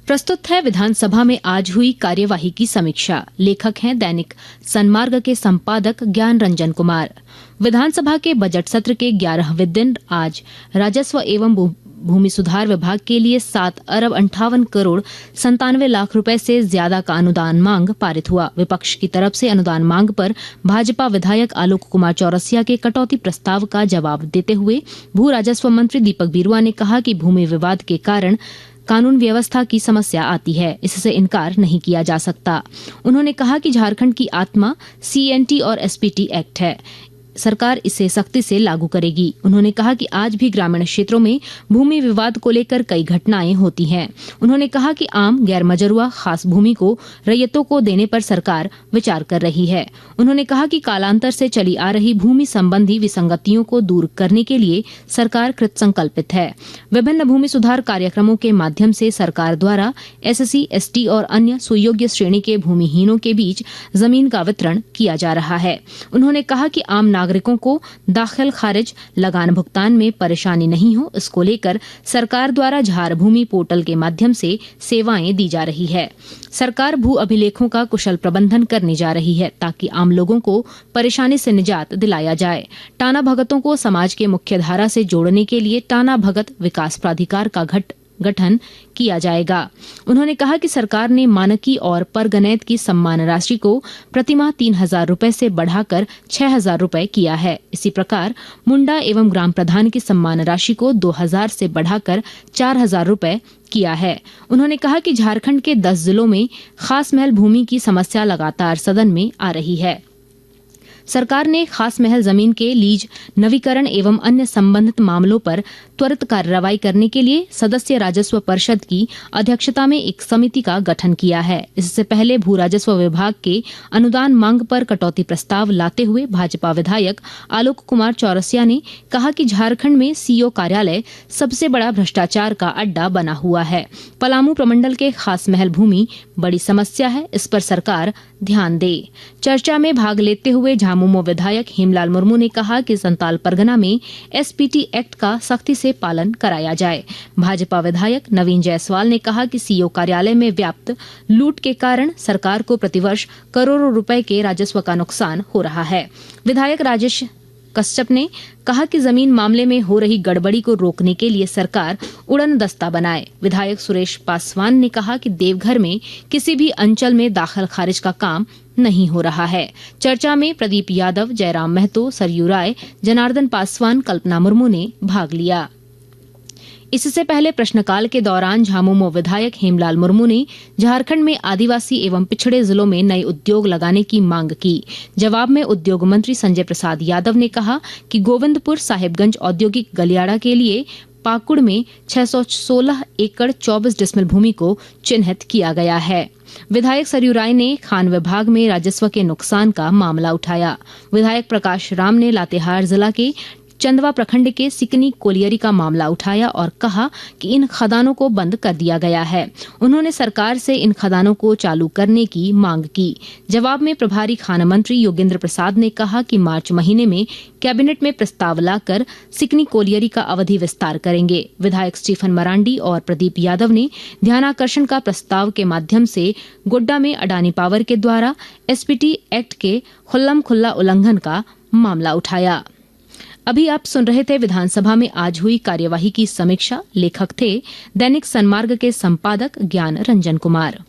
प्रस्तुत है विधानसभा में आज हुई कार्यवाही की समीक्षा। लेखक हैं दैनिक सन्मार्ग के संपादक ज्ञान रंजन कुमार। विधानसभा के बजट सत्र के 11वें दिन आज राजस्व एवं भूमि सुधार विभाग के लिए 7 अरब 58 करोड़ 97 लाख रुपए से ज्यादा का अनुदान मांग पारित हुआ। विपक्ष की तरफ से अनुदान मांग पर भाजपा विधायक आलोक कुमार चौरसिया के कटौती प्रस्ताव का जवाब देते हुए भू राजस्व मंत्री दीपक बिरुआ ने कहा कि भूमि विवाद के कारण कानून व्यवस्था की समस्या आती है, इससे इनकार नहीं किया जा सकता। उन्होंने कहा कि झारखंड की आत्मा CNT और SPT एक्ट है, सरकार इसे सख्ती से लागू करेगी। उन्होंने कहा कि आज भी ग्रामीण क्षेत्रों में भूमि विवाद को लेकर कई घटनाएं होती हैं। उन्होंने कहा कि आम गैर मजरूआ खास भूमि को रैयतों को देने पर सरकार विचार कर रही है। उन्होंने कहा कि कालांतर से चली आ रही भूमि संबंधी विसंगतियों को दूर करने के लिए सरकार कृत संकल्पित है। विभिन्न भूमि सुधार कार्यक्रमों के माध्यम से सरकार द्वारा SC, ST और अन्य सुयोग्य श्रेणी के भूमिहीनों के बीच जमीन का वितरण किया जा रहा है। उन्होंने कहा कि आम नागरिकों को दाखिल खारिज लगान भुगतान में परेशानी नहीं हो, इसको लेकर सरकार द्वारा झार भूमि पोर्टल के माध्यम से सेवाएं दी जा रही है। सरकार भू अभिलेखों का कुशल प्रबंधन करने जा रही है ताकि आम लोगों को परेशानी से निजात दिलाया जाए। टाना भगतों को समाज के मुख्य धारा से जोड़ने के लिए टाना भगत विकास प्राधिकार का गठन किया जाएगा। उन्होंने कहा कि सरकार ने मानकी और परगनैत की सम्मान राशि को प्रतिमाह 3,000 रुपए से बढ़ाकर 6,000 रुपए किया है। इसी प्रकार मुंडा एवं ग्राम प्रधान की सम्मान राशि को 2,000 से बढ़ाकर 4,000 रुपए किया है। उन्होंने कहा कि झारखंड के 10 जिलों में खास महल भूमि की समस्या लगातार सदन में आ रही है। सरकार ने खास महल जमीन के लीज नवीकरण एवं अन्य संबंधित मामलों पर त्वरित कार्रवाई करने के लिए सदस्य राजस्व परिषद की अध्यक्षता में एक समिति का गठन किया है। इससे पहले भू राजस्व विभाग के अनुदान मांग पर कटौती प्रस्ताव लाते हुए भाजपा विधायक आलोक कुमार चौरसिया ने कहा कि झारखंड में CO कार्यालय सबसे बड़ा भ्रष्टाचार का अड्डा बना हुआ है। पलामू प्रमंडल के खास महल भूमि बड़ी समस्या है, इस पर सरकार ध्यान दे। चर्चा में भाग लेते हुए झामुमो विधायक हेमलाल मुर्मू ने कहा कि संताल परगना में SPT एक्ट का सख्ती से पालन कराया जाए। भाजपा विधायक नवीन जायसवाल ने कहा कि CO कार्यालय में व्याप्त लूट के कारण सरकार को प्रतिवर्ष करोड़ों रुपए के राजस्व का नुकसान हो रहा है। विधायक राजेश कश्यप ने कहा कि जमीन मामले में हो रही गड़बड़ी को रोकने के लिए सरकार उड़न दस्ता बनाए। विधायक सुरेश पासवान ने कहा कि देवघर में किसी भी अंचल में दाखिल खारिज का काम नहीं हो रहा है। चर्चा में प्रदीप यादव, जयराम महतो, सरयू राय, जनार्दन पासवान, कल्पना मुर्मू ने भाग लिया। इससे पहले प्रश्नकाल के दौरान झामुमो विधायक हेमलाल मुर्मू ने झारखंड में आदिवासी एवं पिछड़े जिलों में नए उद्योग लगाने की मांग की। जवाब में उद्योग मंत्री संजय प्रसाद यादव ने कहा कि गोविंदपुर साहिबगंज औद्योगिक गलियारा के लिए पाकुड़ में 616 एकड़ 24 डिसमिल भूमि को चिन्हित किया गया है। विधायक सरयू राय ने खान विभाग में राजस्व के नुकसान का मामला उठाया। विधायक प्रकाश राम ने लातेहार जिला के चंदवा प्रखंड के सिकनी कोलियरी का मामला उठाया और कहा कि इन खदानों को बंद कर दिया गया है। उन्होंने सरकार से इन खदानों को चालू करने की मांग की। जवाब में प्रभारी खान मंत्री योगेंद्र प्रसाद ने कहा कि मार्च महीने में कैबिनेट में प्रस्ताव लाकर सिकनी कोलियरी का अवधि विस्तार करेंगे। विधायक स्टीफन मरांडी और प्रदीप यादव ने ध्यानाकर्षण का प्रस्ताव के माध्यम से गोड्डा में अडानी पावर के द्वारा SPT एक्ट के खुल्लम खुल्ला उल्लंघन का मामला उठाया। अभी आप सुन रहे थे विधानसभा में आज हुई कार्यवाही की समीक्षा। लेखक थे दैनिक सन्मार्ग के संपादक ज्ञान रंजन कुमार।